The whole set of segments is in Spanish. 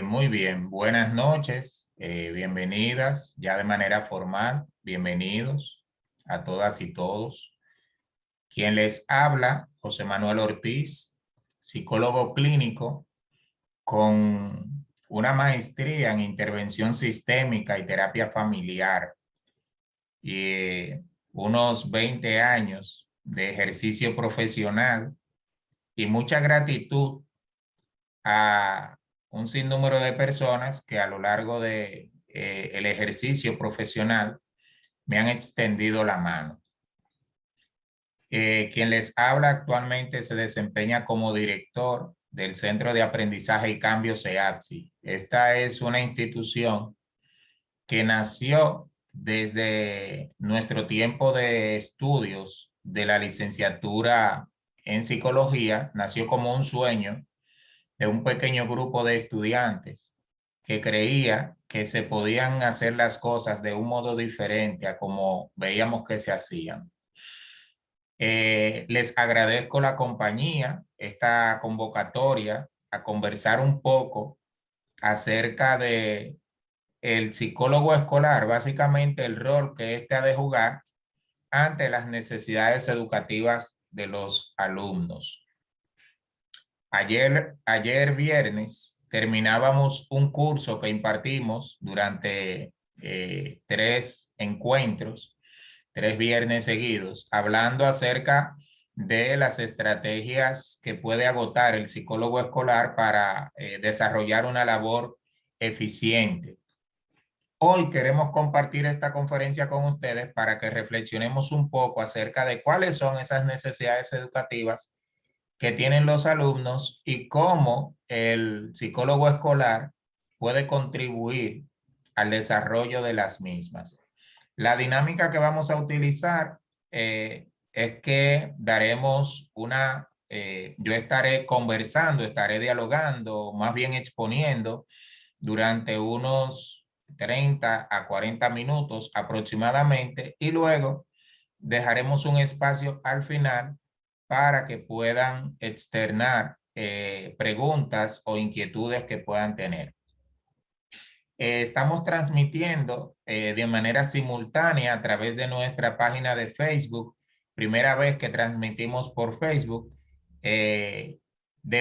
Muy bien, buenas noches, bienvenidas ya de manera formal, bienvenidos a todas y todos. Quien les habla, José Manuel Ortiz, psicólogo clínico con una maestría en intervención sistémica y terapia familiar y unos 20 años de ejercicio profesional y mucha gratitud a un sinnúmero de personas que a lo largo de el ejercicio profesional me han extendido la mano. Quien les habla actualmente se desempeña como director del Centro de Aprendizaje y Cambio CEAPSI. Esta es una institución que nació desde nuestro tiempo de estudios de la licenciatura en psicología, nació como un sueño de un pequeño grupo de estudiantes que creía que se podían hacer las cosas de un modo diferente a como veíamos que se hacían. Les agradezco la compañía, esta convocatoria, a conversar un poco acerca de el psicólogo escolar, básicamente el rol que éste ha de jugar ante las necesidades educativas de los alumnos. Ayer viernes terminábamos un curso que impartimos durante 3 encuentros, 3 viernes seguidos, hablando acerca de las estrategias que puede agotar el psicólogo escolar para desarrollar una labor eficiente. Hoy queremos compartir esta conferencia con ustedes para que reflexionemos un poco acerca de cuáles son esas necesidades educativas que tienen los alumnos y cómo el psicólogo escolar puede contribuir al desarrollo de las mismas. La dinámica que vamos a utilizar es que daremos yo estaré conversando, estaré dialogando, más bien exponiendo durante unos 30 a 40 minutos aproximadamente y luego dejaremos un espacio al final para que puedan externar preguntas o inquietudes que puedan tener. Estamos transmitiendo de manera simultánea a través de nuestra página de Facebook, primera vez que transmitimos por Facebook, de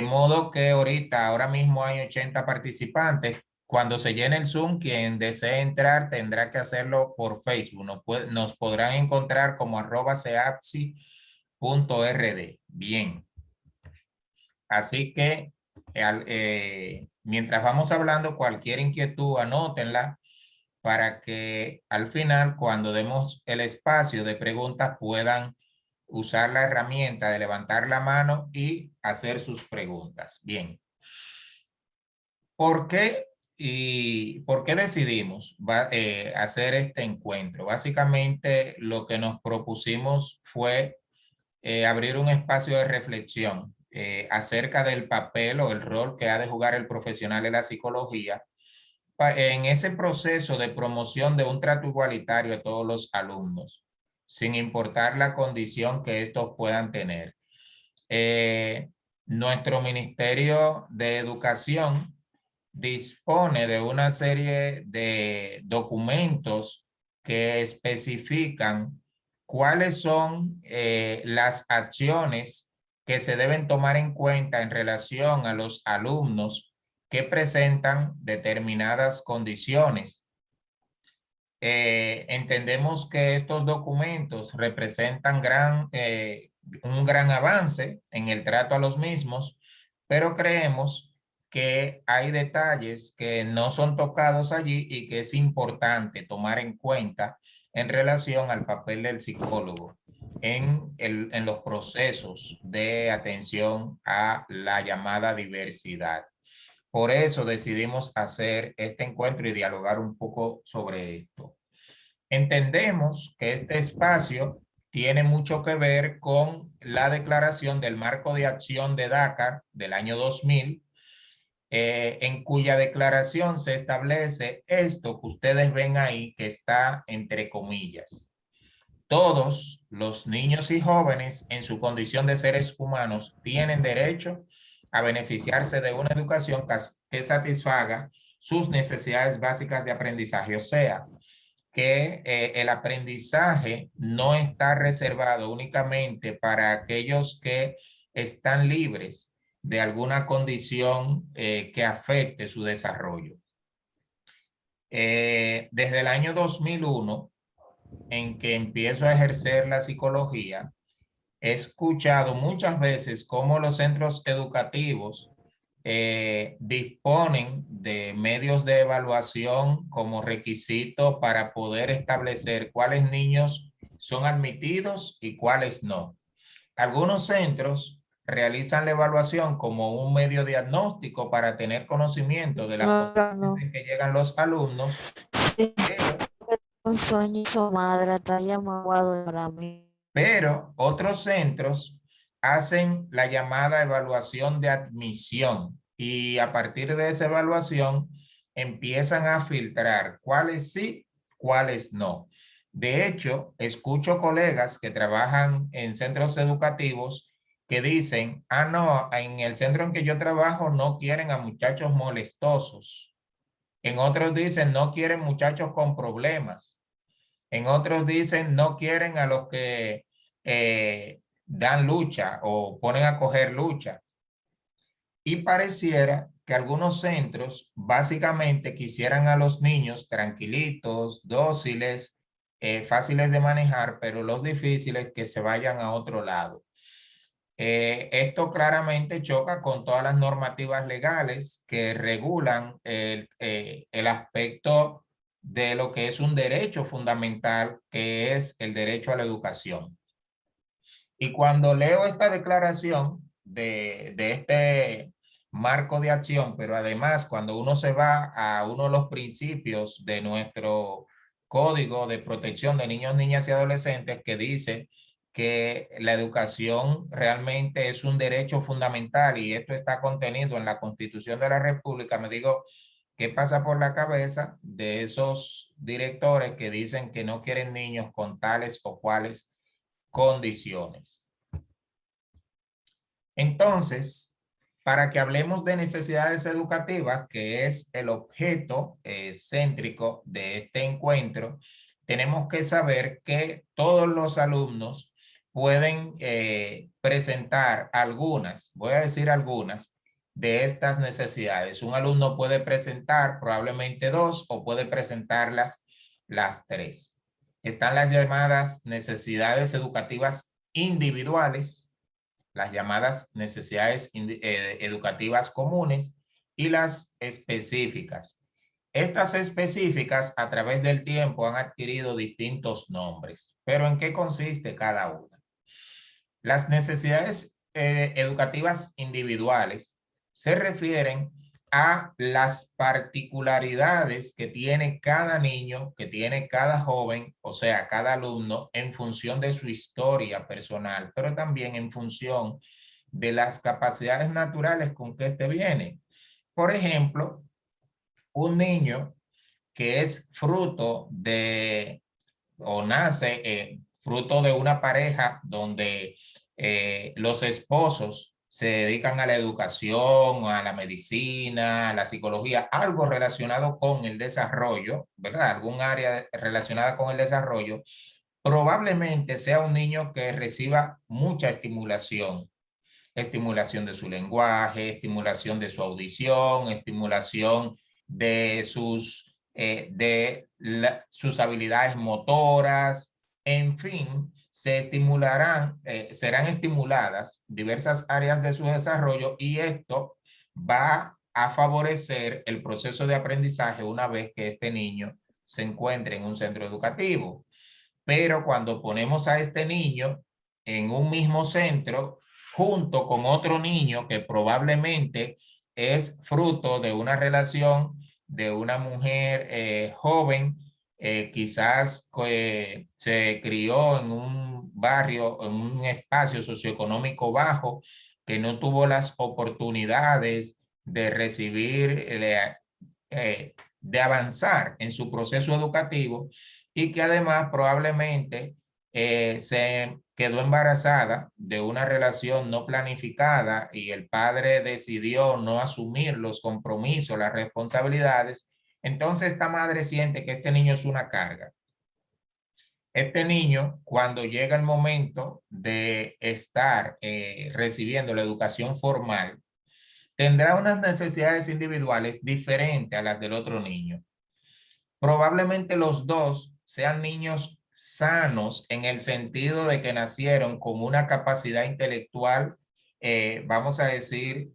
modo que ahora mismo hay 80 participantes. Cuando se llene el Zoom, quien desee entrar tendrá que hacerlo por Facebook. Nos podrán encontrar como @ceapsi.rd. Bien. Así que mientras vamos hablando, cualquier inquietud, anótenla para que al final, cuando demos el espacio de preguntas, puedan usar la herramienta de levantar la mano y hacer sus preguntas. Bien. ¿Por qué decidimos hacer este encuentro? Básicamente, lo que nos propusimos fue abrir un espacio de reflexión acerca del papel o el rol que ha de jugar el profesional de la psicología en ese proceso de promoción de un trato igualitario a todos los alumnos, sin importar la condición que estos puedan tener. Nuestro Ministerio de Educación dispone de una serie de documentos que especifican cuáles son las acciones que se deben tomar en cuenta en relación a los alumnos que presentan determinadas condiciones. Entendemos que estos documentos representan un gran avance en el trato a los mismos, pero creemos que hay detalles que no son tocados allí y que es importante tomar en cuenta en relación al papel del psicólogo en los procesos de atención a la llamada diversidad. Por eso decidimos hacer este encuentro y dialogar un poco sobre esto. Entendemos que este espacio tiene mucho que ver con la declaración del Marco de Acción de Dakar del año 2000, en cuya declaración se establece esto que ustedes ven ahí, que está entre comillas. Todos los niños y jóvenes en su condición de seres humanos tienen derecho a beneficiarse de una educación que satisfaga sus necesidades básicas de aprendizaje. O sea, que el aprendizaje no está reservado únicamente para aquellos que están libres de alguna condición que afecte su desarrollo. Desde el año 2001, en que empiezo a ejercer la psicología, he escuchado muchas veces cómo los centros educativos disponen de medios de evaluación como requisito para poder establecer cuáles niños son admitidos y cuáles no. Algunos centros realizan la evaluación como un medio diagnóstico para tener conocimiento de las condiciones No. en que llegan los alumnos, Sí, pero un sueño, su madre está llamado para mí. pero otros centros hacen la llamada evaluación de admisión y a partir de esa evaluación empiezan a filtrar cuáles sí, cuáles no. De hecho, escucho colegas que trabajan en centros educativos que dicen, ah, no, en el centro en que yo trabajo no quieren a muchachos molestosos. En otros dicen, no quieren muchachos con problemas. En otros dicen no quieren a los que dan lucha o ponen a coger lucha. Y pareciera que algunos centros básicamente quisieran a los niños tranquilitos, dóciles, fáciles de manejar, pero los difíciles que se vayan a otro lado. Esto claramente choca con todas las normativas legales que regulan el aspecto de lo que es un derecho fundamental, que es el derecho a la educación. Y cuando leo esta declaración de este marco de acción, pero además cuando uno se va a uno de los principios de nuestro Código de Protección de Niños, Niñas y Adolescentes, que dice que la educación realmente es un derecho fundamental y esto está contenido en la Constitución de la República, me digo, ¿qué pasa por la cabeza de esos directores que dicen que no quieren niños con tales o cuales condiciones? Entonces, para que hablemos de necesidades educativas, que es el objeto céntrico de este encuentro, tenemos que saber que todos los alumnos pueden presentar algunas, voy a decir algunas, de estas necesidades. Un alumno puede presentar probablemente dos o puede presentarlas las tres. Están las llamadas necesidades educativas individuales, las llamadas necesidades educativas comunes y las específicas. Estas específicas a través del tiempo han adquirido distintos nombres, pero ¿en qué consiste cada una? Las necesidades educativas individuales se refieren a las particularidades que tiene cada niño, que tiene cada joven, o sea, cada alumno, en función de su historia personal, pero también en función de las capacidades naturales con que éste viene. Por ejemplo, un niño que es fruto de o nace fruto de una pareja donde los esposos se dedican a la educación, a la medicina, a la psicología, algo relacionado con el desarrollo, ¿verdad? Algún área relacionada con el desarrollo, probablemente sea un niño que reciba mucha estimulación, estimulación de su lenguaje, estimulación de su audición, estimulación de sus habilidades motoras, en fin, se estimularán, serán estimuladas diversas áreas de su desarrollo y esto va a favorecer el proceso de aprendizaje una vez que este niño se encuentre en un centro educativo. Pero cuando ponemos a este niño en un mismo centro, junto con otro niño que probablemente es fruto de una relación de una mujer joven, quizás se crió en un barrio, en un espacio socioeconómico bajo, que no tuvo las oportunidades de recibir, de avanzar en su proceso educativo y que además probablemente se quedó embarazada de una relación no planificada y el padre decidió no asumir los compromisos, las responsabilidades, entonces esta madre siente que este niño es una carga. Este niño, cuando llega el momento de estar recibiendo la educación formal, tendrá unas necesidades individuales diferentes a las del otro niño. Probablemente los dos sean niños sanos en el sentido de que nacieron con una capacidad intelectual, vamos a decir,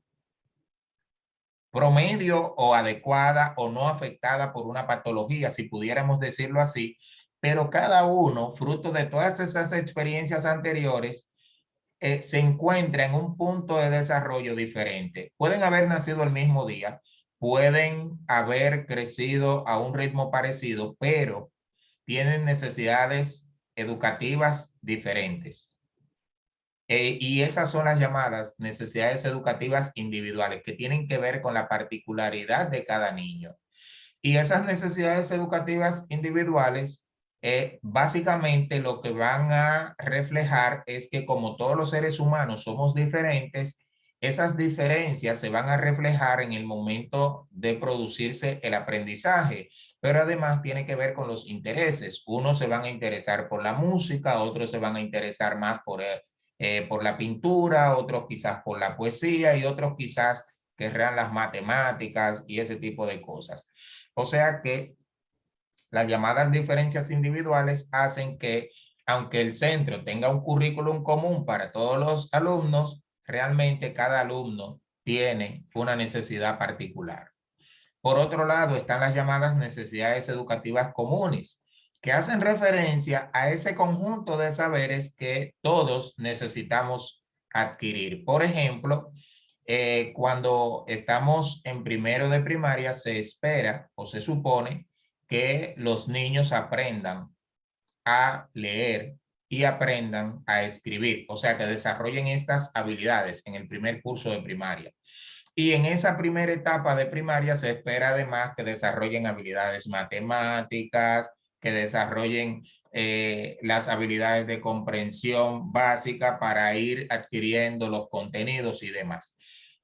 promedio o adecuada o no afectada por una patología, si pudiéramos decirlo así, pero cada uno, fruto de todas esas experiencias anteriores, se encuentra en un punto de desarrollo diferente. Pueden haber nacido el mismo día, pueden haber crecido a un ritmo parecido, pero tienen necesidades educativas diferentes. Y esas son las llamadas necesidades educativas individuales que tienen que ver con la particularidad de cada niño. Y esas necesidades educativas individuales, básicamente lo que van a reflejar es que como todos los seres humanos somos diferentes, esas diferencias se van a reflejar en el momento de producirse el aprendizaje, pero además tiene que ver con los intereses. Unos se van a interesar por la música, otros se van a interesar más por la pintura, otros quizás por la poesía y otros quizás querrán las matemáticas y ese tipo de cosas. O sea que las llamadas diferencias individuales hacen que, aunque el centro tenga un currículum común para todos los alumnos, realmente cada alumno tiene una necesidad particular. Por otro lado, están las llamadas necesidades educativas comunes, que hacen referencia a ese conjunto de saberes que todos necesitamos adquirir. Por ejemplo, cuando estamos en primero de primaria, se espera o se supone que los niños aprendan a leer y aprendan a escribir, o sea, que desarrollen estas habilidades en el primer curso de primaria. Y en esa primera etapa de primaria se espera además que desarrollen habilidades matemáticas, que desarrollen las habilidades de comprensión básica para ir adquiriendo los contenidos y demás.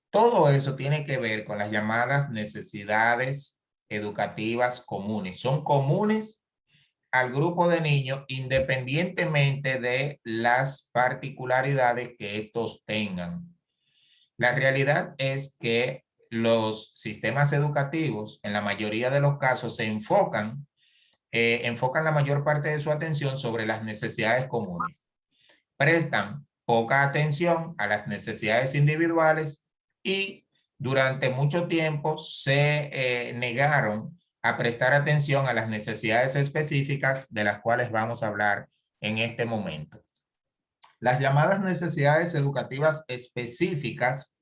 Todo eso tiene que ver con las llamadas necesidades educativas comunes. Son comunes al grupo de niños independientemente de las particularidades que estos tengan. La realidad es que los sistemas educativos, en la mayoría de los casos, enfocan la mayor parte de su atención sobre las necesidades comunes. Prestan poca atención a las necesidades individuales y durante mucho tiempo se negaron a prestar atención a las necesidades específicas de las cuales vamos a hablar en este momento. Las llamadas necesidades educativas específicas,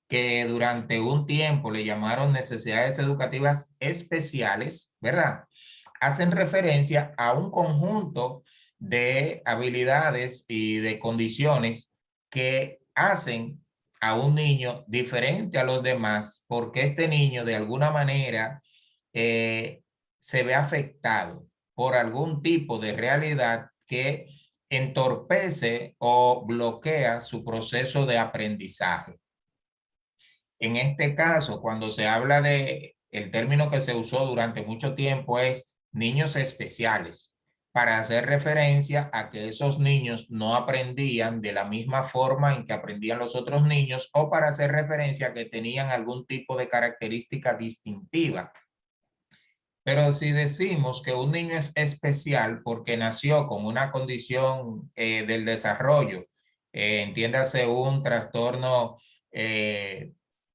que durante un tiempo le llamaron necesidades educativas especiales, ¿verdad? Hacen referencia a un conjunto de habilidades y de condiciones que hacen a un niño diferente a los demás, porque este niño de alguna manera se ve afectado por algún tipo de realidad que entorpece o bloquea su proceso de aprendizaje. En este caso, cuando se habla de, el término que se usó durante mucho tiempo es niños especiales, para hacer referencia a que esos niños no aprendían de la misma forma en que aprendían los otros niños o para hacer referencia a que tenían algún tipo de característica distintiva. Pero si decimos que un niño es especial porque nació con una condición del desarrollo, entiéndase un trastorno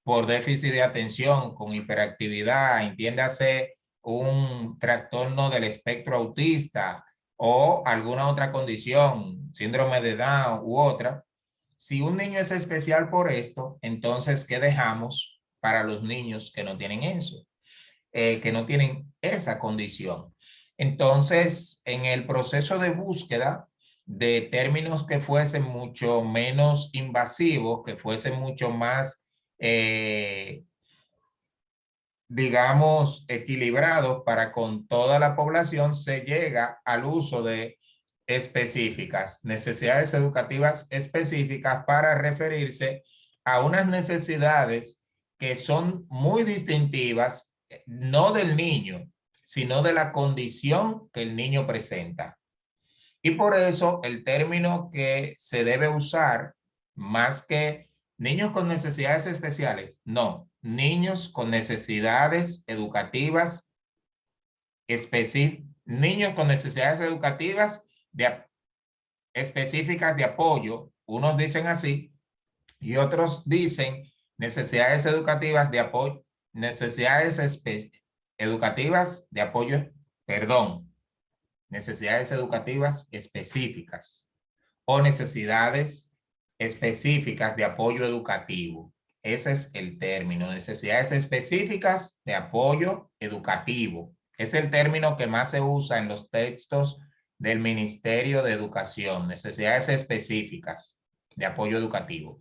por déficit de atención con hiperactividad, entiéndase un trastorno del espectro autista o alguna otra condición, síndrome de Down u otra, si un niño es especial por esto, entonces, ¿qué dejamos para los niños que no tienen eso? Que no tienen esa condición. Entonces, en el proceso de búsqueda de términos que fuesen mucho menos invasivos, que fuesen mucho más, digamos, equilibrados para con toda la población, se llega al uso de específicas, necesidades educativas específicas para referirse a unas necesidades que son muy distintivas, no del niño, sino de la condición que el niño presenta. Y por eso el término que se debe usar, más que niños con necesidades especiales, no, niños con necesidades educativas específicas, niños con necesidades educativas específicas de apoyo, unos dicen así y otros dicen necesidades educativas de apoyo, necesidades educativas de apoyo, perdón, necesidades educativas específicas o necesidades específicas de apoyo educativo. Ese es el término, necesidades específicas de apoyo educativo. Es el término que más se usa en los textos del Ministerio de Educación, necesidades específicas de apoyo educativo.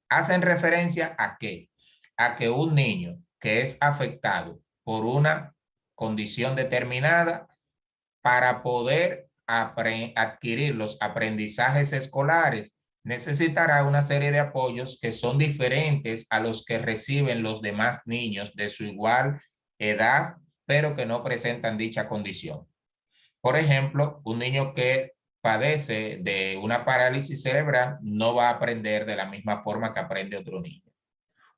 ¿Hacen referencia a qué? A que un niño que es afectado por una condición determinada, para poder adquirir los aprendizajes escolares, necesitará una serie de apoyos que son diferentes a los que reciben los demás niños de su igual edad, pero que no presentan dicha condición. Por ejemplo, un niño que padece de una parálisis cerebral no va a aprender de la misma forma que aprende otro niño.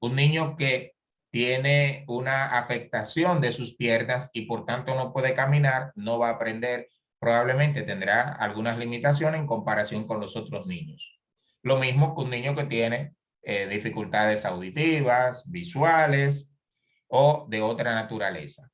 Un niño que tiene una afectación de sus piernas y por tanto no puede caminar, no va a aprender, probablemente tendrá algunas limitaciones en comparación con los otros niños. Lo mismo que un niño que tiene dificultades auditivas, visuales o de otra naturaleza.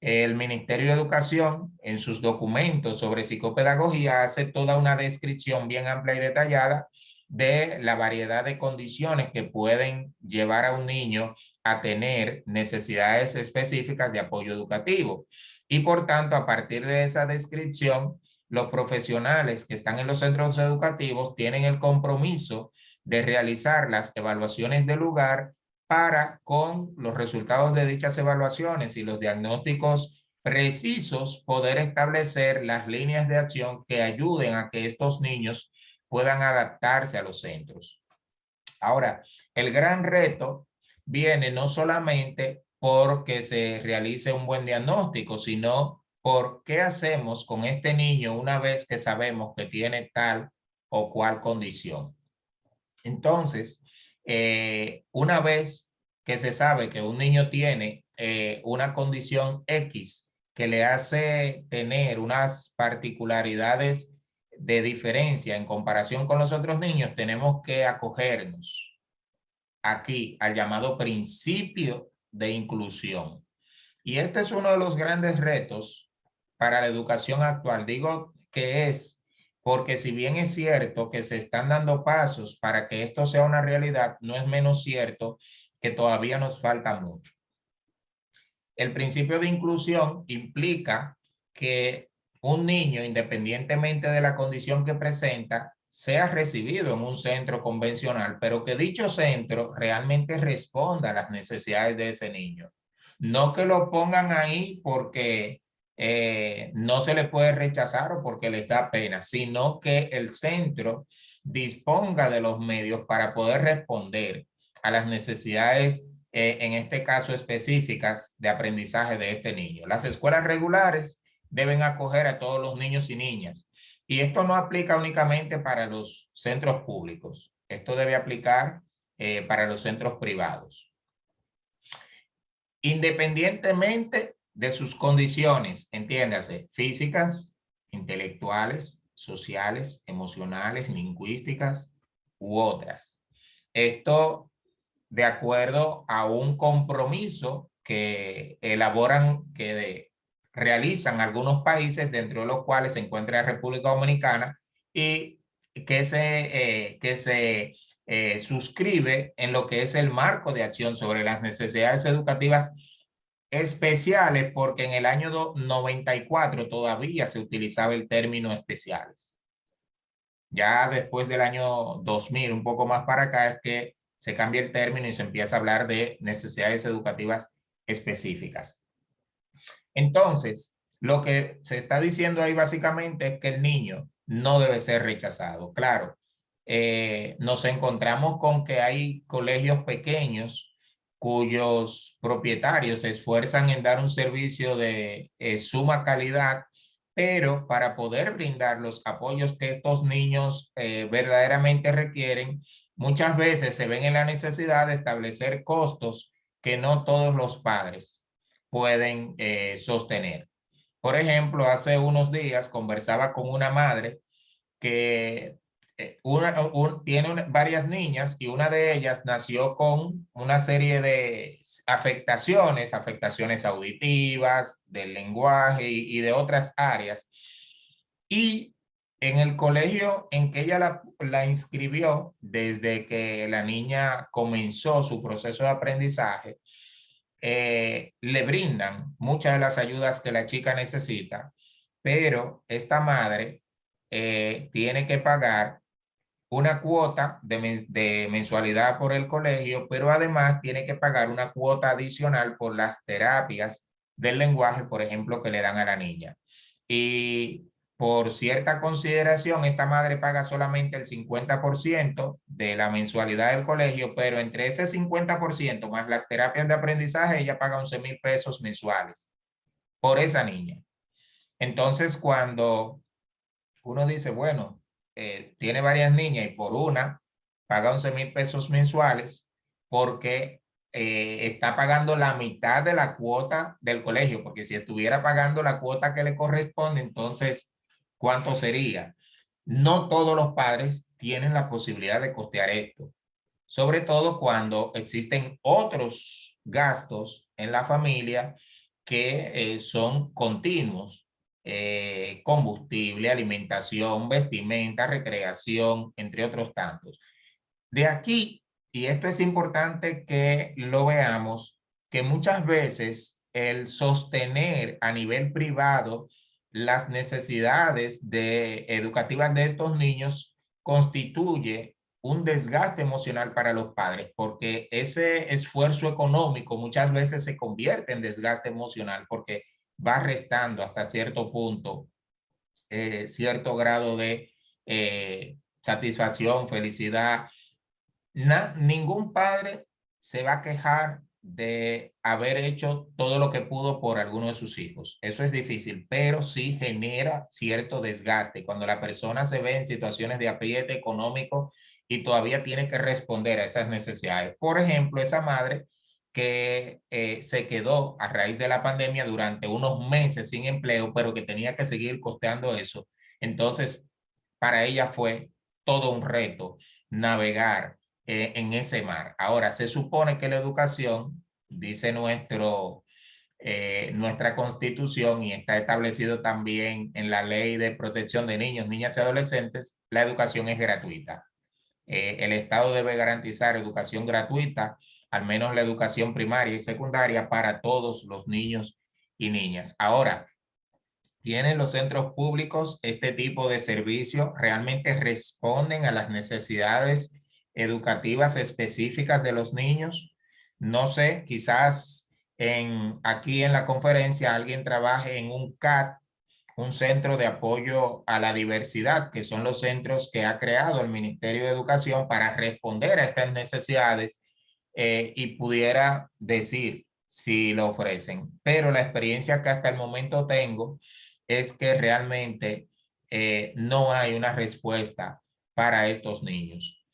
El Ministerio de Educación, en sus documentos sobre psicopedagogía, hace toda una descripción bien amplia y detallada de la variedad de condiciones que pueden llevar a un niño a tener necesidades específicas de apoyo educativo. Y por tanto, a partir de esa descripción, los profesionales que están en los centros educativos tienen el compromiso de realizar las evaluaciones de lugar para, con los resultados de dichas evaluaciones y los diagnósticos precisos, poder establecer las líneas de acción que ayuden a que estos niños puedan adaptarse a los centros. Ahora, el gran reto viene no solamente porque se realice un buen diagnóstico, sino por qué hacemos con este niño una vez que sabemos que tiene tal o cual condición. Entonces, una vez que se sabe que un niño tiene una condición X que le hace tener unas particularidades de diferencia en comparación con los otros niños, tenemos que acogernos aquí al llamado principio de inclusión. Y este es uno de los grandes retos para la educación actual. Digo que es porque si bien es cierto que se están dando pasos para que esto sea una realidad, no es menos cierto que todavía nos falta mucho. El principio de inclusión implica que un niño, independientemente de la condición que presenta, sea recibido en un centro convencional, pero que dicho centro realmente responda a las necesidades de ese niño. No que lo pongan ahí porque no se le puede rechazar o porque les da pena, sino que el centro disponga de los medios para poder responder a las necesidades, en este caso específicas, de aprendizaje de este niño. Las escuelas regulares deben acoger a todos los niños y niñas. Y esto no aplica únicamente para los centros públicos. Esto debe aplicar para los centros privados. Independientemente de sus condiciones, entiéndase, físicas, intelectuales, sociales, emocionales, lingüísticas u otras. Esto de acuerdo a un compromiso que elaboran, realizan algunos países, dentro de los cuales se encuentra la República Dominicana, y que se suscribe en lo que es el marco de acción sobre las necesidades educativas especiales, porque en el año 94 todavía se utilizaba el término especiales. Ya después del año 2000, un poco más para acá, es que se cambia el término y se empieza a hablar de necesidades educativas específicas. Entonces, lo que se está diciendo ahí básicamente es que el niño no debe ser rechazado. Claro, nos encontramos con que hay colegios pequeños cuyos propietarios se esfuerzan en dar un servicio de suma calidad, pero para poder brindar los apoyos que estos niños verdaderamente requieren, muchas veces se ven en la necesidad de establecer costos que no todos los padres pueden sostener. Por ejemplo, hace unos días conversaba con una madre que tiene varias niñas y una de ellas nació con una serie de afectaciones auditivas, del lenguaje y de otras áreas. Y en el colegio en que ella la inscribió, desde que la niña comenzó su proceso de aprendizaje, le brindan muchas de las ayudas que la chica necesita, pero esta madre tiene que pagar una cuota de mensualidad por el colegio, pero además tiene que pagar una cuota adicional por las terapias del lenguaje, por ejemplo, que le dan a la niña. Y por cierta consideración, esta madre paga solamente el 50% de la mensualidad del colegio, pero entre ese 50% más las terapias de aprendizaje, ella paga 11,000 pesos mensuales por esa niña. Entonces, cuando uno dice, bueno, tiene varias niñas y por una paga 11,000 pesos mensuales porque está pagando la mitad de la cuota del colegio, porque si estuviera pagando la cuota que le corresponde, entonces, ¿cuánto sería? No todos los padres tienen la posibilidad de costear esto, sobre todo cuando existen otros gastos en la familia que son continuos, combustible, alimentación, vestimenta, recreación, entre otros tantos. De aquí, y esto es importante que lo veamos, que muchas veces el sostener a nivel privado las necesidades educativas de estos niños constituye un desgaste emocional para los padres, porque ese esfuerzo económico muchas veces se convierte en desgaste emocional porque va restando hasta cierto punto cierto grado de satisfacción, felicidad. Ningún padre se va a quejar de haber hecho todo lo que pudo por alguno de sus hijos. Eso es difícil, pero sí genera cierto desgaste cuando la persona se ve en situaciones de apriete económico y todavía tiene que responder a esas necesidades. Por ejemplo, esa madre que se quedó a raíz de la pandemia durante unos meses sin empleo, pero que tenía que seguir costeando eso. Entonces, para ella fue todo un reto navegar en ese mar. Ahora, se supone que la educación, dice nuestra constitución y está establecido también en la ley de protección de niños, niñas y adolescentes, la educación es gratuita. El Estado debe garantizar educación gratuita, al menos la educación primaria y secundaria para todos los niños y niñas. Ahora, ¿tienen los centros públicos este tipo de servicios? ¿Realmente responden a las necesidades educativas específicas de los niños? No sé, quizás aquí en la conferencia alguien trabaje en un CAT, un centro de apoyo a la diversidad, que son los centros que ha creado el Ministerio de Educación para responder a estas necesidades y pudiera decir si lo ofrecen. Pero la experiencia que hasta el momento tengo es que realmente no hay una respuesta para estos niños.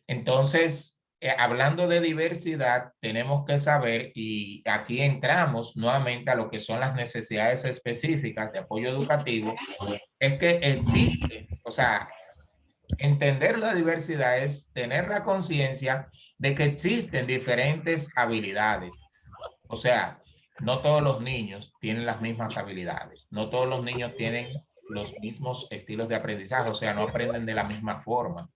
Entonces, hablando de diversidad, tenemos que saber, y aquí entramos nuevamente a lo que son las necesidades específicas de apoyo educativo, es que existe, o sea, entender la diversidad es tener la conciencia de que existen diferentes habilidades. O sea, no todos los niños tienen las mismas habilidades, no todos los niños tienen los mismos estilos de aprendizaje, o sea, no aprenden de la misma forma.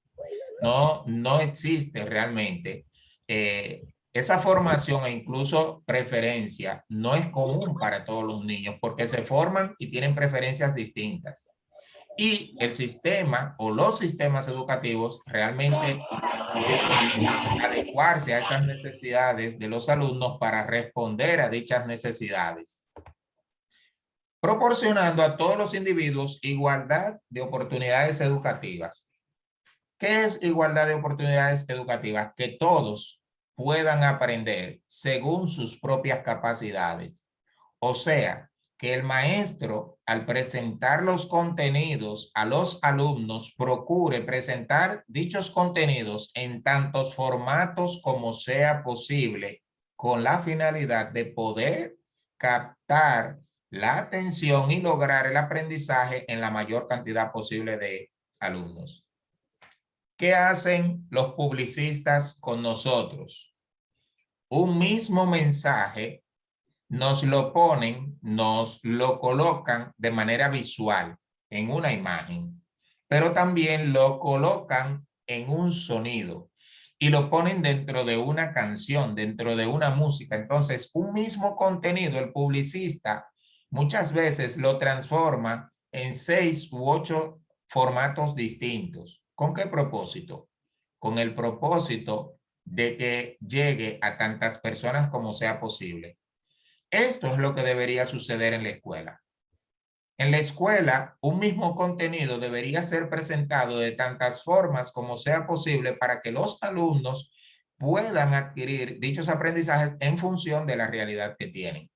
No existe realmente esa formación e incluso preferencia no es común para todos los niños porque se forman y tienen preferencias distintas. Y el sistema o los sistemas educativos realmente deben adecuarse a esas necesidades de los alumnos para responder a dichas necesidades. proporcionando a todos los individuos igualdad de oportunidades educativas. ¿Qué es igualdad de oportunidades educativas? Que todos puedan aprender según sus propias capacidades. O sea, que el maestro, al presentar los contenidos a los alumnos, procure presentar dichos contenidos en tantos formatos como sea posible, con la finalidad de poder captar la atención y lograr el aprendizaje en la mayor cantidad posible de alumnos. ¿Qué hacen los publicistas con nosotros? Un mismo mensaje nos lo ponen, nos lo colocan de manera visual en una imagen, pero también lo colocan en un sonido y lo ponen dentro de una canción, dentro de una música. Entonces, un mismo contenido, el publicista muchas veces lo transforma en 6 u 8 formatos distintos. ¿Con qué propósito? Con el propósito de que llegue a tantas personas como sea posible. Esto es lo que debería suceder en la escuela. En la escuela, un mismo contenido debería ser presentado de tantas formas como sea posible para que los alumnos puedan adquirir dichos aprendizajes en función de la realidad que tienen.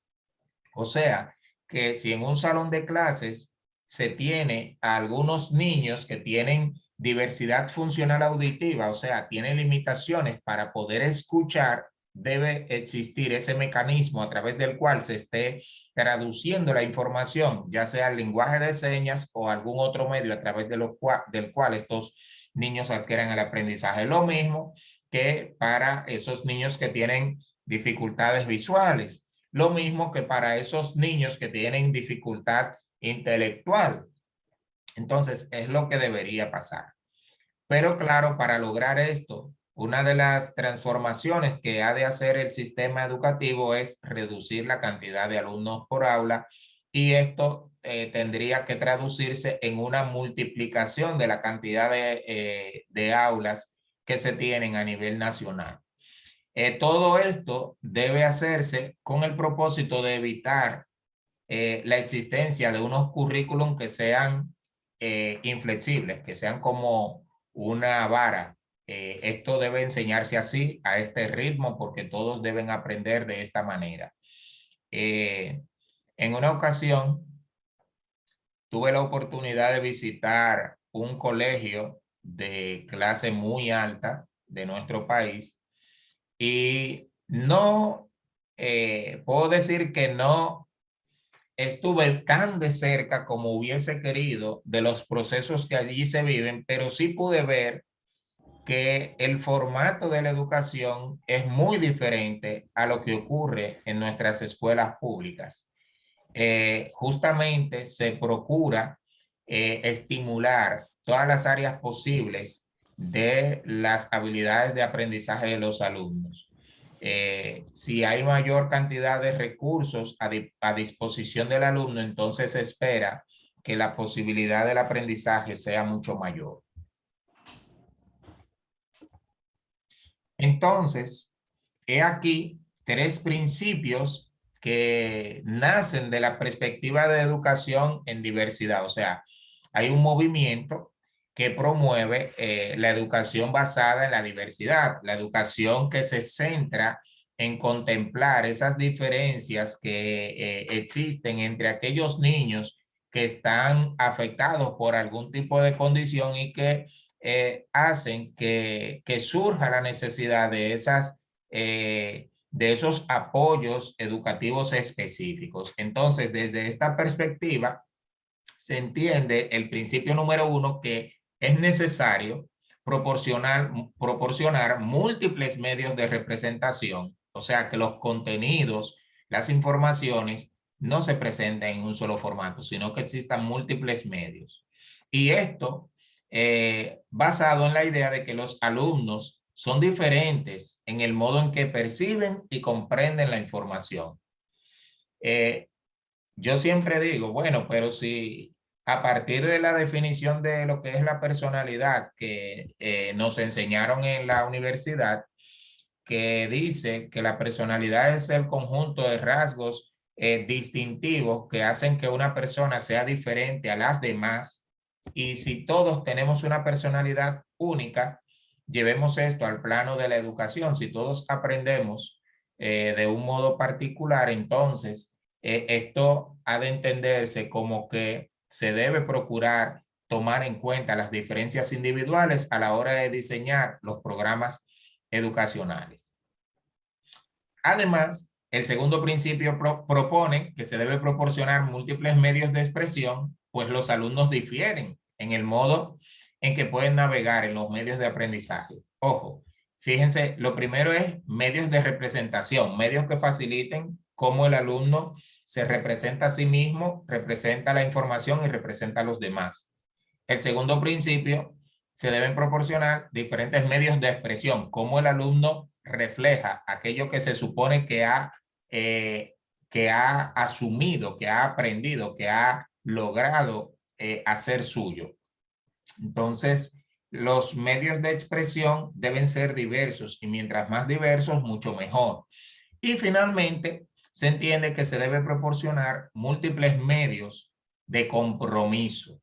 O sea, que si en un salón de clases se tiene a algunos niños que tienen diversidad funcional auditiva, o sea, tienen limitaciones para poder escuchar, debe existir ese mecanismo a través del cual se esté traduciendo la información, ya sea el lenguaje de señas o algún otro medio a través de del cual estos niños adquieran el aprendizaje. Lo mismo que para esos niños que tienen dificultades visuales. Lo mismo que para esos niños que tienen dificultad intelectual. Entonces, es lo que debería pasar. Pero claro, para lograr esto, una de las transformaciones que ha de hacer el sistema educativo es reducir la cantidad de alumnos por aula y esto tendría que traducirse en una multiplicación de la cantidad de aulas que se tienen a nivel nacional. Todo esto debe hacerse con el propósito de evitar la existencia de unos currículum que sean inflexibles, que sean como una vara. Esto debe enseñarse así, a este ritmo, porque todos deben aprender de esta manera. En una ocasión, tuve la oportunidad de visitar un colegio de clase muy alta de nuestro país y no puedo decir que no estuve tan de cerca como hubiese querido de los procesos que allí se viven, pero sí pude ver que el formato de la educación es muy diferente a lo que ocurre en nuestras escuelas públicas. Justamente se procura estimular todas las áreas posibles de las habilidades de aprendizaje de los alumnos. Si hay mayor cantidad de recursos a disposición del alumno, entonces se espera que la posibilidad del aprendizaje sea mucho mayor. Entonces, he aquí 3 principios que nacen de la perspectiva de educación en diversidad. O sea, hay un movimiento que promueve la educación basada en la diversidad, la educación que se centra en contemplar esas diferencias que existen entre aquellos niños que están afectados por algún tipo de condición y que hacen que surja la necesidad de esos apoyos educativos específicos. Entonces, desde esta perspectiva, se entiende el principio número 1 que es necesario proporcionar múltiples medios de representación, o sea, que los contenidos, las informaciones no se presenten en un solo formato, sino que existan múltiples medios. Y esto basado en la idea de que los alumnos son diferentes en el modo en que perciben y comprenden la información. Yo siempre digo, bueno, pero si a partir de la definición de lo que es la personalidad que nos enseñaron en la universidad, que dice que la personalidad es el conjunto de rasgos distintivos que hacen que una persona sea diferente a las demás. Y si todos tenemos una personalidad única, llevemos esto al plano de la educación. Si todos aprendemos de un modo particular, entonces esto ha de entenderse como que se debe procurar tomar en cuenta las diferencias individuales a la hora de diseñar los programas educacionales. Además, el segundo principio propone que se debe proporcionar múltiples medios de expresión, pues los alumnos difieren en el modo en que pueden navegar en los medios de aprendizaje. Ojo, fíjense, lo primero es medios de representación, medios que faciliten cómo el alumno se representa a sí mismo, representa la información y representa a los demás. El segundo principio, se deben proporcionar diferentes medios de expresión, cómo el alumno refleja aquello que se supone que ha asumido, que ha aprendido, que ha logrado hacer suyo. Entonces, los medios de expresión deben ser diversos y mientras más diversos, mucho mejor. Y finalmente, se entiende que se debe proporcionar múltiples medios de compromiso.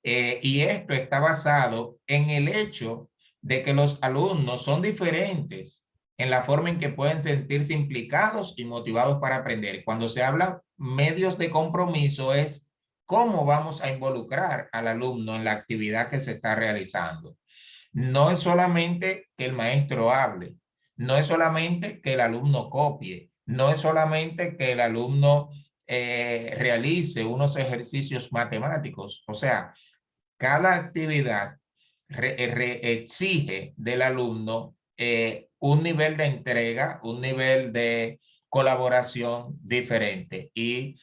Y esto está basado en el hecho de que los alumnos son diferentes en la forma en que pueden sentirse implicados y motivados para aprender. Cuando se habla medios de compromiso es cómo vamos a involucrar al alumno en la actividad que se está realizando. No es solamente que el maestro hable, no es solamente que el alumno copie, no es solamente que el alumno realice unos ejercicios matemáticos. O sea, cada actividad exige del alumno un nivel de entrega, un nivel de colaboración diferente. Y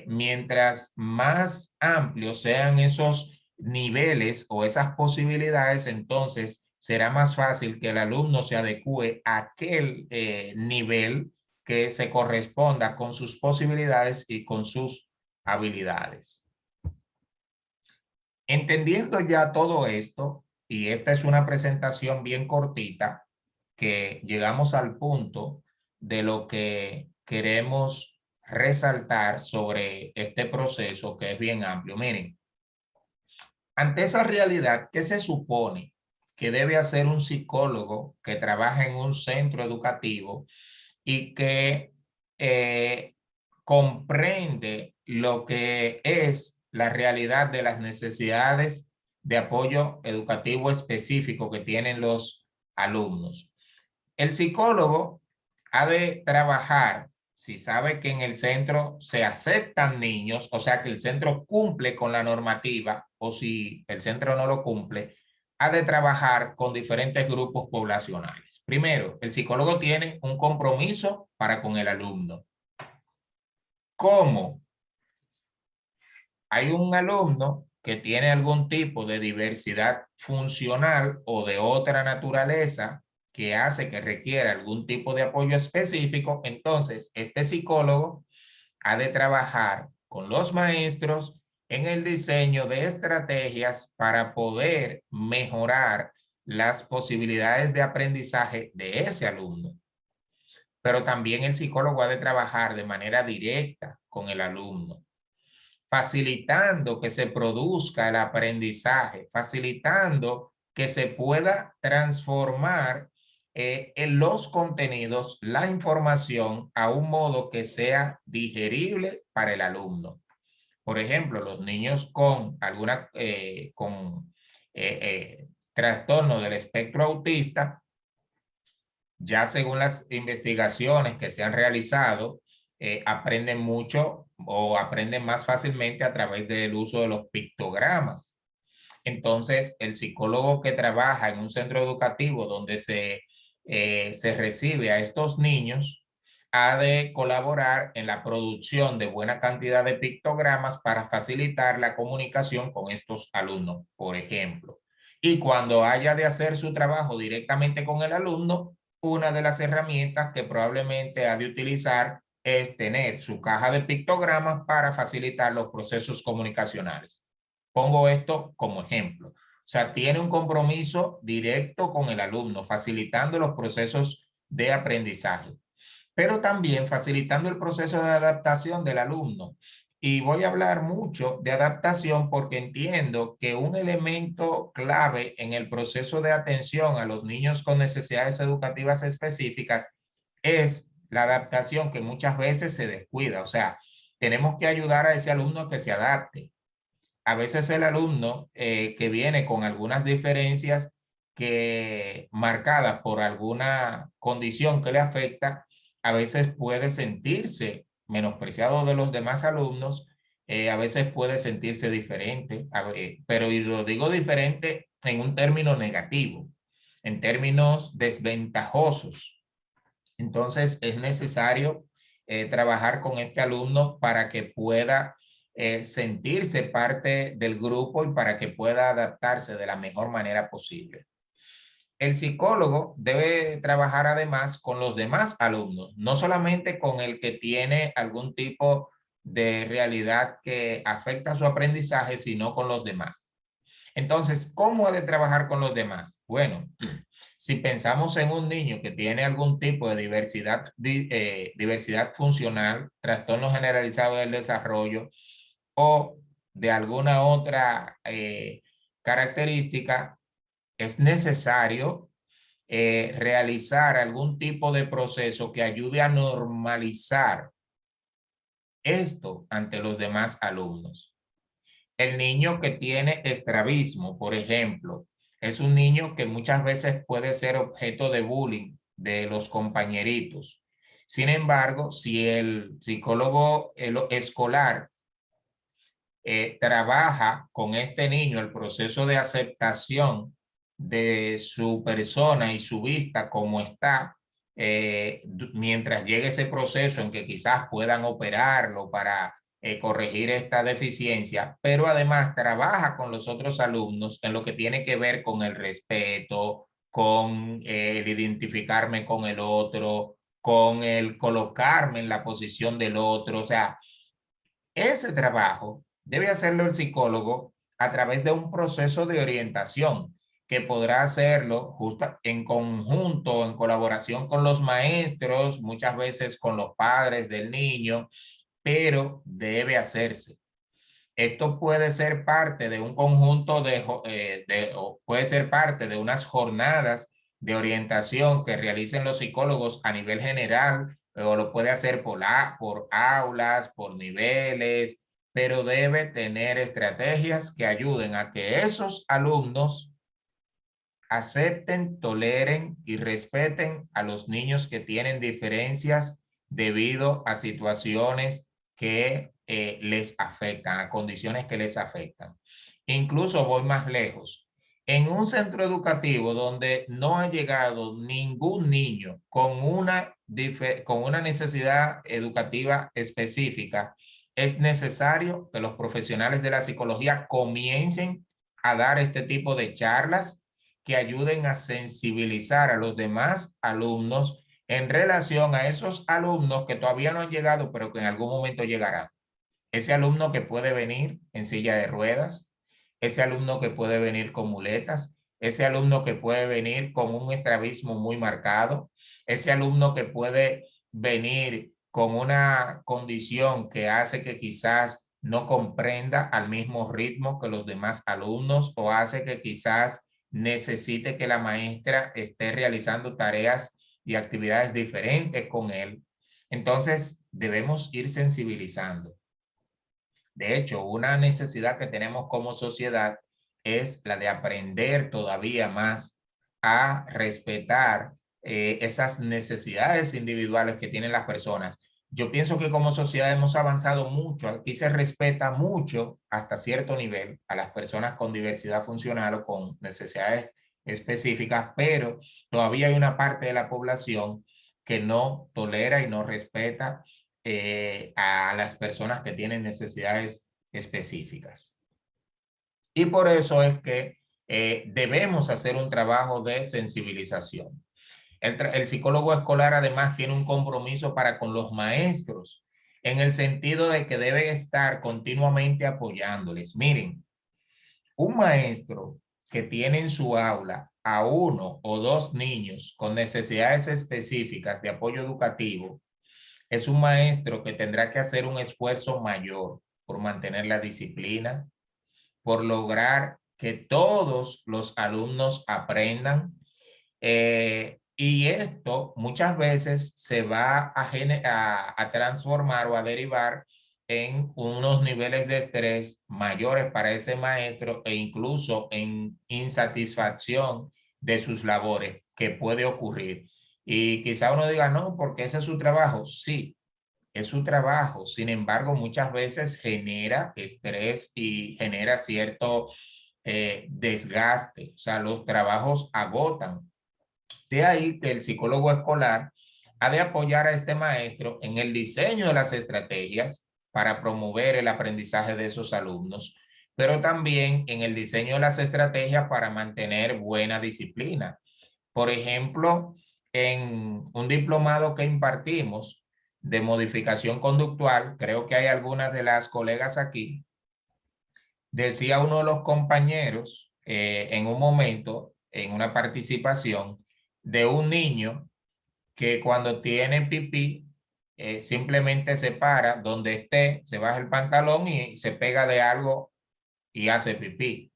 mientras más amplios sean esos niveles o esas posibilidades, entonces será más fácil que el alumno se adecue a aquel nivel que se corresponda con sus posibilidades y con sus habilidades. Entendiendo ya todo esto, y esta es una presentación bien cortita, que llegamos al punto de lo que queremos resaltar sobre este proceso que es bien amplio. Miren, ante esa realidad, ¿qué se supone que debe hacer un psicólogo que trabaja en un centro educativo y que comprende lo que es la realidad de las necesidades de apoyo educativo específico que tienen los alumnos? El psicólogo ha de trabajar, si sabe que en el centro se aceptan niños, o sea que el centro cumple con la normativa, o si el centro no lo cumple, ha de trabajar con diferentes grupos poblacionales. Primero, el psicólogo tiene un compromiso para con el alumno. ¿Cómo? Hay un alumno que tiene algún tipo de diversidad funcional o de otra naturaleza que hace que requiera algún tipo de apoyo específico, entonces este psicólogo ha de trabajar con los maestros en el diseño de estrategias para poder mejorar las posibilidades de aprendizaje de ese alumno. Pero también el psicólogo ha de trabajar de manera directa con el alumno, facilitando que se produzca el aprendizaje, facilitando que se pueda transformar en los contenidos, la información a un modo que sea digerible para el alumno. Por ejemplo, los niños con alguna trastorno del espectro autista, ya según las investigaciones que se han realizado, aprenden mucho o aprenden más fácilmente a través del uso de los pictogramas. Entonces, el psicólogo que trabaja en un centro educativo donde se recibe a estos niños ha de colaborar en la producción de buena cantidad de pictogramas para facilitar la comunicación con estos alumnos, por ejemplo. Y cuando haya de hacer su trabajo directamente con el alumno, una de las herramientas que probablemente ha de utilizar es tener su caja de pictogramas para facilitar los procesos comunicacionales. Pongo esto como ejemplo. O sea, tiene un compromiso directo con el alumno, facilitando los procesos de aprendizaje. pero también facilitando el proceso de adaptación del alumno. Y voy a hablar mucho de adaptación porque entiendo que un elemento clave en el proceso de atención a los niños con necesidades educativas específicas es la adaptación, que muchas veces se descuida. O sea, tenemos que ayudar a ese alumno a que se adapte. A veces el alumno que viene con algunas diferencias que marcadas por alguna condición que le afecta, a veces puede sentirse menospreciado de los demás alumnos, a veces puede sentirse diferente, pero y lo digo diferente en un término negativo, en términos desventajosos. Entonces es necesario trabajar con este alumno para que pueda sentirse parte del grupo y para que pueda adaptarse de la mejor manera posible. El psicólogo debe trabajar además con los demás alumnos, no solamente con el que tiene algún tipo de realidad que afecta su aprendizaje, sino con los demás. Entonces, ¿cómo ha de trabajar con los demás? Bueno, si pensamos en un niño que tiene algún tipo de diversidad funcional, trastorno generalizado del desarrollo o de alguna otra característica, es necesario realizar algún tipo de proceso que ayude a normalizar esto ante los demás alumnos. El niño que tiene estrabismo, por ejemplo, es un niño que muchas veces puede ser objeto de bullying de los compañeritos. Sin embargo, si el psicólogo escolar trabaja con este niño el proceso de aceptación de su persona y su vista como está, mientras llegue ese proceso en que quizás puedan operarlo para corregir esta deficiencia, pero además trabaja con los otros alumnos en lo que tiene que ver con el respeto, con el identificarme con el otro, con el colocarme en la posición del otro. O sea, ese trabajo debe hacerlo el psicólogo a través de un proceso de orientación que podrá hacerlo justo en conjunto, en colaboración con los maestros, muchas veces con los padres del niño, pero debe hacerse. Esto puede ser parte de un conjunto o puede ser parte de unas jornadas de orientación que realicen los psicólogos a nivel general, o lo puede hacer por aulas, por niveles, pero debe tener estrategias que ayuden a que esos alumnos acepten, toleren y respeten a los niños que tienen diferencias debido a situaciones que les afectan, a condiciones que les afectan. Incluso voy más lejos. En un centro educativo donde no ha llegado ningún niño con una necesidad educativa específica, es necesario que los profesionales de la psicología comiencen a dar este tipo de charlas que ayuden a sensibilizar a los demás alumnos en relación a esos alumnos que todavía no han llegado, pero que en algún momento llegarán. Ese alumno que puede venir en silla de ruedas, ese alumno que puede venir con muletas, ese alumno que puede venir con un estrabismo muy marcado, ese alumno que puede venir con una condición que hace que quizás no comprenda al mismo ritmo que los demás alumnos o hace que quizás necesite que la maestra esté realizando tareas y actividades diferentes con él. Entonces, debemos ir sensibilizando. De hecho, una necesidad que tenemos como sociedad es la de aprender todavía más a respetar esas necesidades individuales que tienen las personas. Yo pienso que como sociedad hemos avanzado mucho. Aquí se respeta mucho hasta cierto nivel a las personas con diversidad funcional o con necesidades específicas, pero todavía hay una parte de la población que no tolera y no respeta a las personas que tienen necesidades específicas. Y por eso es que debemos hacer un trabajo de sensibilización. El psicólogo escolar además tiene un compromiso para con los maestros, en el sentido de que debe estar continuamente apoyándoles. Miren, un maestro que tiene en su aula a uno o dos niños con necesidades específicas de apoyo educativo Es un maestro que tendrá que hacer un esfuerzo mayor por mantener la disciplina, por lograr que todos los alumnos aprendan. Y esto muchas veces se va a transformar o a derivar en unos niveles de estrés mayores para ese maestro e incluso en insatisfacción de sus labores que puede ocurrir. Y quizá uno diga, no, porque ese es su trabajo. Sí, es su trabajo. Sin embargo, muchas veces genera estrés y genera cierto desgaste. O sea, los trabajos agotan. De ahí que el psicólogo escolar ha de apoyar a este maestro en el diseño de las estrategias para promover el aprendizaje de esos alumnos, pero también en el diseño de las estrategias para mantener buena disciplina. Por ejemplo, en un diplomado que impartimos de modificación conductual, creo que hay algunas de las colegas aquí, decía uno de los compañeros en un momento, en una participación, de un niño que cuando tiene pipí, simplemente se para donde esté, se baja el pantalón y se pega de algo y hace pipí.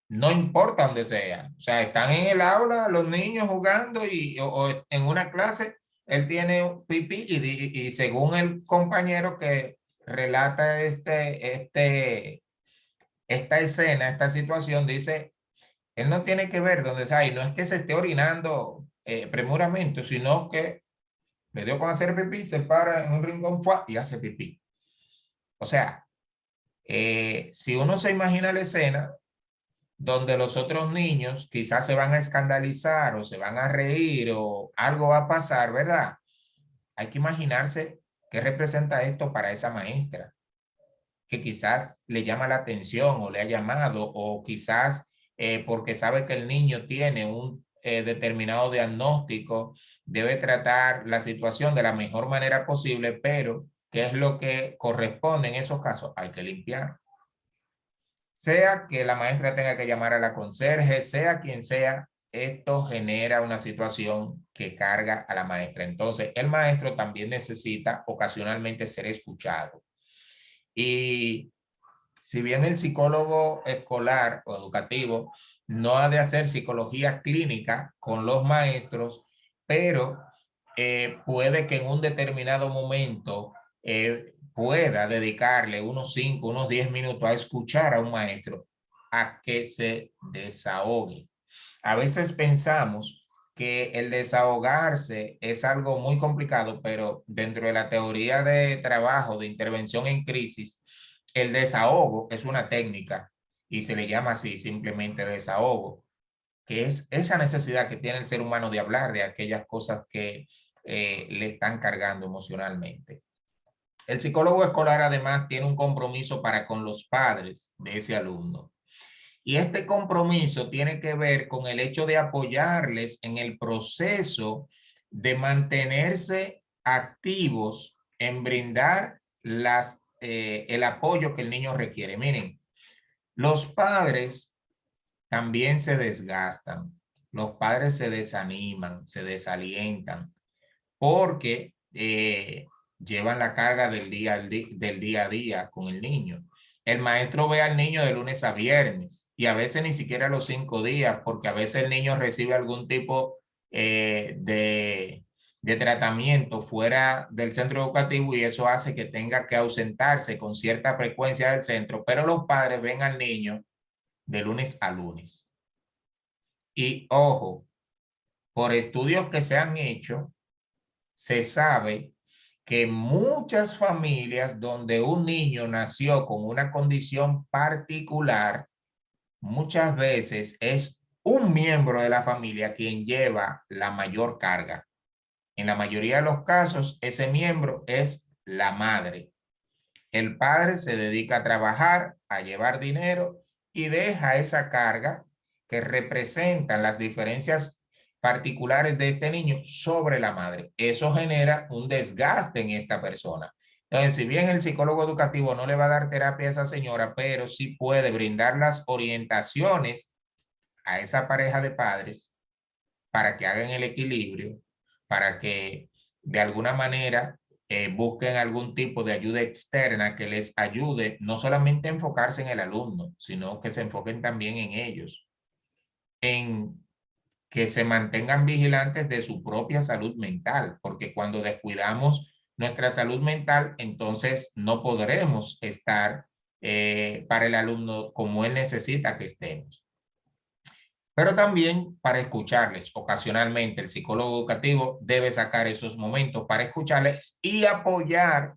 No importa donde sea. O sea, están en el aula los niños jugando o en una clase, él tiene un pipí y según el compañero que relata esta escena, esta situación, dice, él no tiene que ver donde sea, y no es que se esté orinando premuramente, sino que le dio con hacer pipí, se para en un rincón y hace pipí. O sea, si uno se imagina la escena, donde los otros niños quizás se van a escandalizar o se van a reír o algo va a pasar, ¿verdad? Hay que imaginarse qué representa esto para esa maestra, que quizás le llama la atención o le ha llamado, o quizás porque sabe que el niño tiene un determinado diagnóstico, debe tratar la situación de la mejor manera posible, pero ¿qué es lo que corresponde en esos casos? Hay que limpiar. Sea que la maestra tenga que llamar a la conserje, sea quien sea, esto genera una situación que carga a la maestra. Entonces, el maestro también necesita ocasionalmente ser escuchado. Y si bien el psicólogo escolar o educativo no ha de hacer psicología clínica con los maestros, pero puede que en un determinado momento pueda dedicarle unos 5, unos 10 minutos a escuchar a un maestro a que se desahogue. A veces pensamos que el desahogarse es algo muy complicado, pero dentro de la teoría de trabajo de intervención en crisis, el desahogo es una técnica y se le llama así simplemente desahogo, que es esa necesidad que tiene el ser humano de hablar de aquellas cosas que le están cargando emocionalmente. El psicólogo escolar además tiene un compromiso para con los padres de ese alumno. Y este compromiso tiene que ver con el hecho de apoyarles en el proceso de mantenerse activos en brindar el apoyo que el niño requiere. Miren, los padres también se desgastan, los padres se desaniman, se desalientan, porque llevan la carga del día a día con el niño. El maestro ve al niño de lunes a viernes y a veces ni siquiera los 5 días, porque a veces el niño recibe algún tipo de tratamiento fuera del centro educativo y eso hace que tenga que ausentarse con cierta frecuencia del centro, pero los padres ven al niño de lunes a lunes. Y ojo, por estudios que se han hecho, se sabe que muchas familias donde un niño nació con una condición particular, muchas veces es un miembro de la familia quien lleva la mayor carga. En la mayoría de los casos, ese miembro es la madre. El padre se dedica a trabajar, a llevar dinero y deja esa carga que representan las diferencias particulares de este niño sobre la madre. Eso genera un desgaste en esta persona. Entonces, si bien el psicólogo educativo no le va a dar terapia a esa señora, pero sí puede brindar las orientaciones a esa pareja de padres para que hagan el equilibrio, para que de alguna manera busquen algún tipo de ayuda externa que les ayude no solamente a enfocarse en el alumno, sino que se enfoquen también en ellos, en que se mantengan vigilantes de su propia salud mental, porque cuando descuidamos nuestra salud mental, entonces no podremos estar para el alumno como él necesita que estemos. Pero también para escucharles. Ocasionalmente el psicólogo educativo debe sacar esos momentos para escucharles y apoyar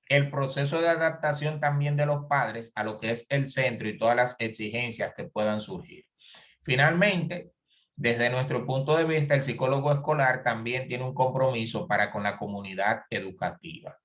el proceso de adaptación también de los padres a lo que es el centro y todas las exigencias que puedan surgir. Finalmente, desde nuestro punto de vista, el psicólogo escolar también tiene un compromiso para con la comunidad educativa.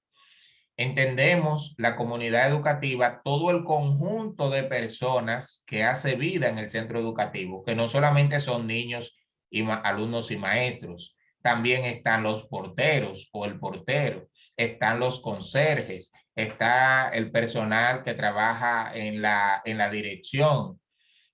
Entendemos la comunidad educativa, todo el conjunto de personas que hace vida en el centro educativo, que no solamente son niños y alumnos y maestros, también están los porteros o el portero, están los conserjes, está el personal que trabaja en la dirección.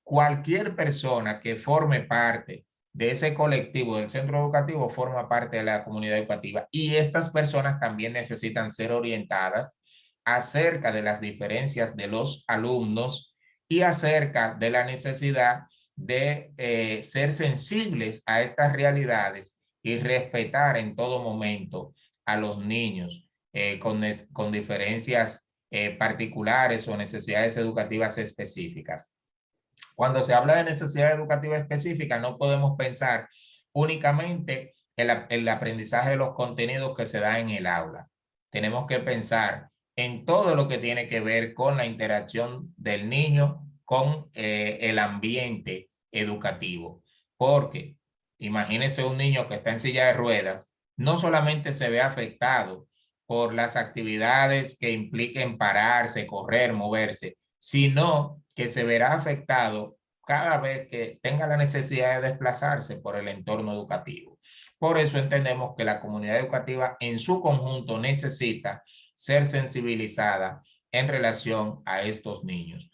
Cualquier persona que forme parte de ese colectivo del centro educativo forma parte de la comunidad educativa y estas personas también necesitan ser orientadas acerca de las diferencias de los alumnos y acerca de la necesidad de ser sensibles a estas realidades y respetar en todo momento a los niños con diferencias particulares o necesidades educativas específicas. Cuando se habla de necesidad educativa específica, no podemos pensar únicamente en el aprendizaje de los contenidos que se da en el aula. Tenemos que pensar en todo lo que tiene que ver con la interacción del niño con el ambiente educativo. Porque imagínense un niño que está en silla de ruedas, no solamente se ve afectado por las actividades que impliquen pararse, correr, moverse, sino que se verá afectado cada vez que tenga la necesidad de desplazarse por el entorno educativo. Por eso entendemos que la comunidad educativa en su conjunto necesita ser sensibilizada en relación a estos niños.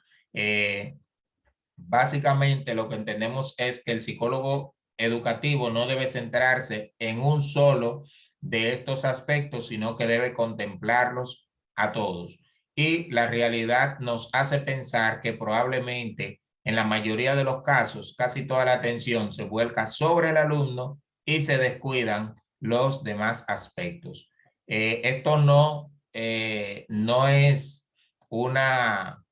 Básicamente lo que entendemos es que el psicólogo educativo no debe centrarse en un solo de estos aspectos, sino que debe contemplarlos a todos. Y la realidad nos hace pensar que probablemente en la mayoría de los casos, casi toda la atención se vuelca sobre el alumno y se descuidan los demás aspectos. Esto no es una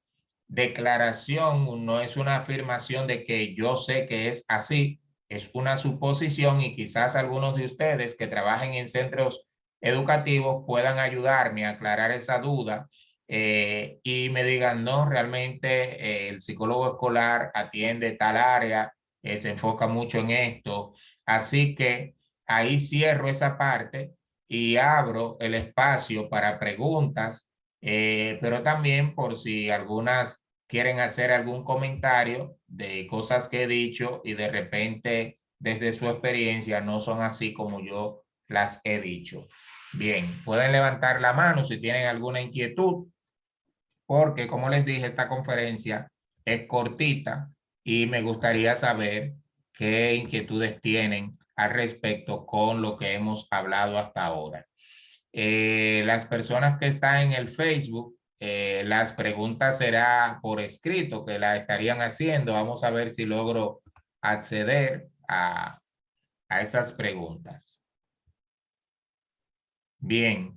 declaración, no es una afirmación de que yo sé que es así, es una suposición y quizás algunos de ustedes que trabajen en centros educativos puedan ayudarme a aclarar esa duda y me digan, no, realmente el psicólogo escolar atiende tal área, se enfoca mucho en esto, así que ahí cierro esa parte y abro el espacio para preguntas, pero también por si algunas quieren hacer algún comentario de cosas que he dicho y de repente desde su experiencia no son así como yo las he dicho. Bien, pueden levantar la mano si tienen alguna inquietud, porque como les dije, esta conferencia es cortita y me gustaría saber qué inquietudes tienen al respecto con lo que hemos hablado hasta ahora. Las personas que están en el Facebook, las preguntas será por escrito que la estarían haciendo. Vamos a ver si logro acceder a esas preguntas. Bien.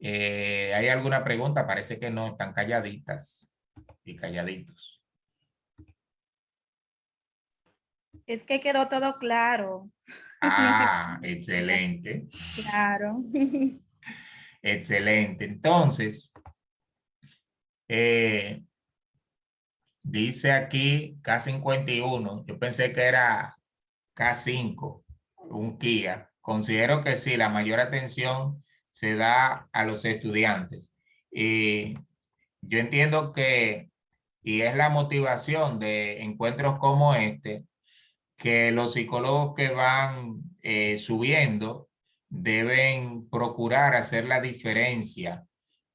¿Hay alguna pregunta? Parece que no, están calladitas y calladitos. Es que quedó todo claro. Ah, excelente. Claro. Excelente. Entonces, dice aquí K51. Yo pensé que era K5, un Kia. Considero que sí, la mayor atención se da a los estudiantes. Y yo entiendo que, y es la motivación de encuentros como este, que los psicólogos que van subiendo deben procurar hacer la diferencia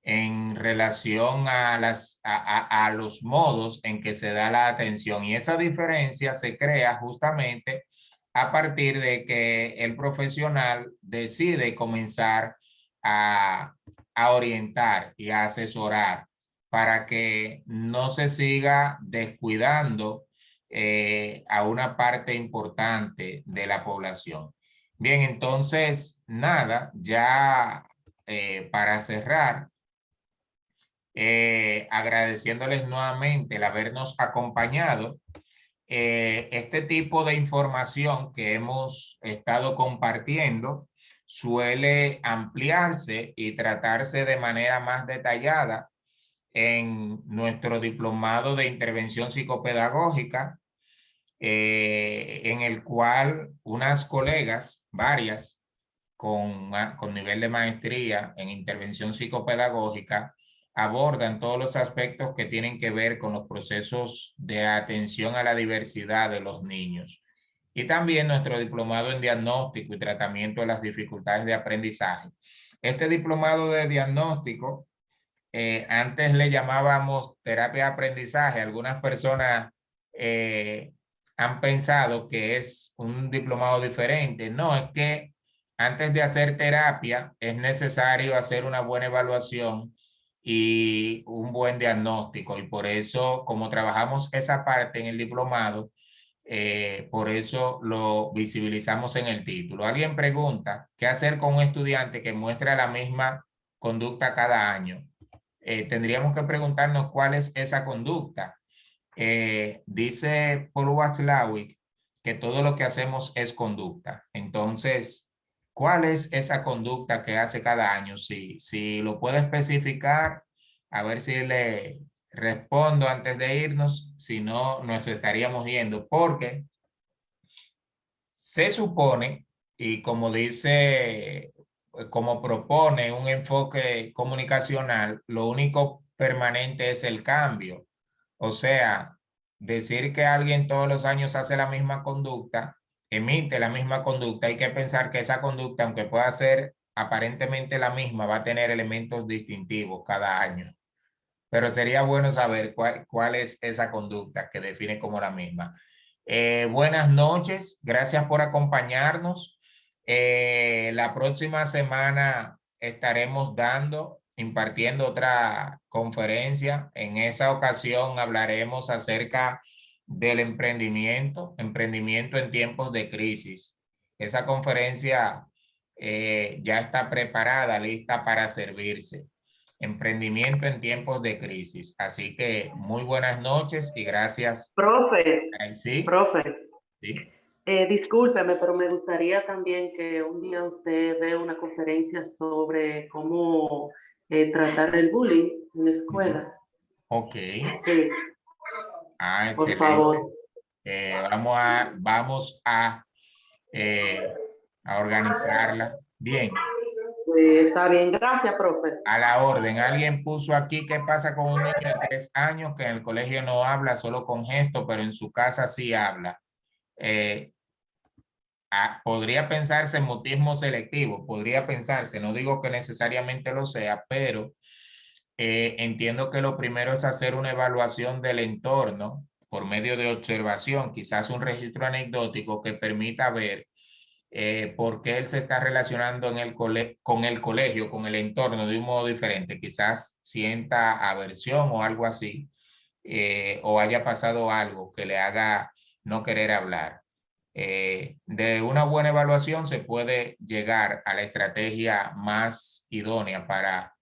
en relación a los modos en que se da la atención. Y esa diferencia se crea justamente a partir de que el profesional decide comenzar a orientar y a asesorar para que no se siga descuidando a una parte importante de la población. Bien, entonces, nada, ya para cerrar, agradeciéndoles nuevamente el habernos acompañado. Este tipo de información que hemos estado compartiendo suele ampliarse y tratarse de manera más detallada en nuestro diplomado de intervención psicopedagógica, en el cual unas colegas, varias, con nivel de maestría en intervención psicopedagógica, abordan todos los aspectos que tienen que ver con los procesos de atención a la diversidad de los niños. Y también nuestro diplomado en diagnóstico y tratamiento de las dificultades de aprendizaje. Este diplomado de diagnóstico, antes le llamábamos terapia de aprendizaje. Algunas personas han pensado que es un diplomado diferente. No, es que antes de hacer terapia es necesario hacer una buena evaluación y un buen diagnóstico. Y por eso, como trabajamos esa parte en el diplomado, por eso lo visibilizamos en el título. Alguien pregunta, ¿qué hacer con un estudiante que muestra la misma conducta cada año? Tendríamos que preguntarnos cuál es esa conducta. Dice Paul Watzlawick que todo lo que hacemos es conducta. Entonces, ¿cuál es esa conducta que hace cada año? Si lo puede especificar, a ver si le respondo antes de irnos. Si no, nos estaríamos yendo, porque se supone, y como dice, como propone un enfoque comunicacional, lo único permanente es el cambio. O sea, decir que alguien todos los años hace la misma conducta, emite la misma conducta, hay que pensar que esa conducta, aunque pueda ser aparentemente la misma, va a tener elementos distintivos cada año. Pero sería bueno saber cuál es esa conducta que define como la misma. Buenas noches, gracias por acompañarnos. La próxima semana estaremos impartiendo otra conferencia. En esa ocasión hablaremos acerca del emprendimiento en tiempos de crisis. Esa conferencia ya está preparada, lista para servirse. Emprendimiento en tiempos de crisis. Así que muy buenas noches y gracias. Profe, Sí, profe, sí. discúlpeme, pero me gustaría también que un día usted dé una conferencia sobre cómo tratar el bullying en la escuela. Ok. Sí, por Excelente. favor. A organizarla. Bien. Está bien, gracias, profe. A la orden. Alguien puso aquí qué pasa con un niño de 3 años que en el colegio no habla, solo con gesto, pero en su casa sí habla. Podría pensarse en mutismo selectivo, podría pensarse, no digo que necesariamente lo sea, pero entiendo que lo primero es hacer una evaluación del entorno por medio de observación, quizás un registro anecdótico que permita ver por qué él se está relacionando con el colegio, con el entorno de un modo diferente. Quizás sienta aversión o algo así, o haya pasado algo que le haga no querer hablar. De una buena evaluación se puede llegar a la estrategia más idónea para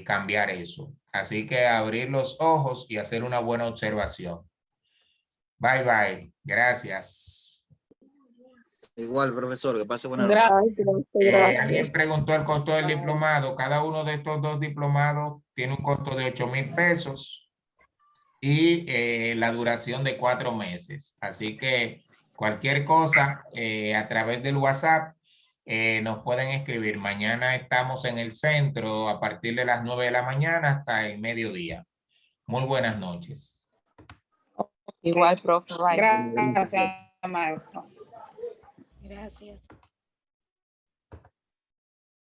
cambiar eso. Así que abrir los ojos y hacer una buena observación. Bye, bye. Gracias. Igual, profesor, que pase buena noche. Alguien preguntó el costo del diplomado. Cada uno de estos 2 diplomados tiene un costo de 8,000 pesos y la duración de 4 meses. Así que cualquier cosa a través del WhatsApp nos pueden escribir. Mañana estamos en el centro a partir de las 9 de la mañana hasta el mediodía. Muy buenas noches. Igual, profe. Bye. Gracias, maestro. Gracias.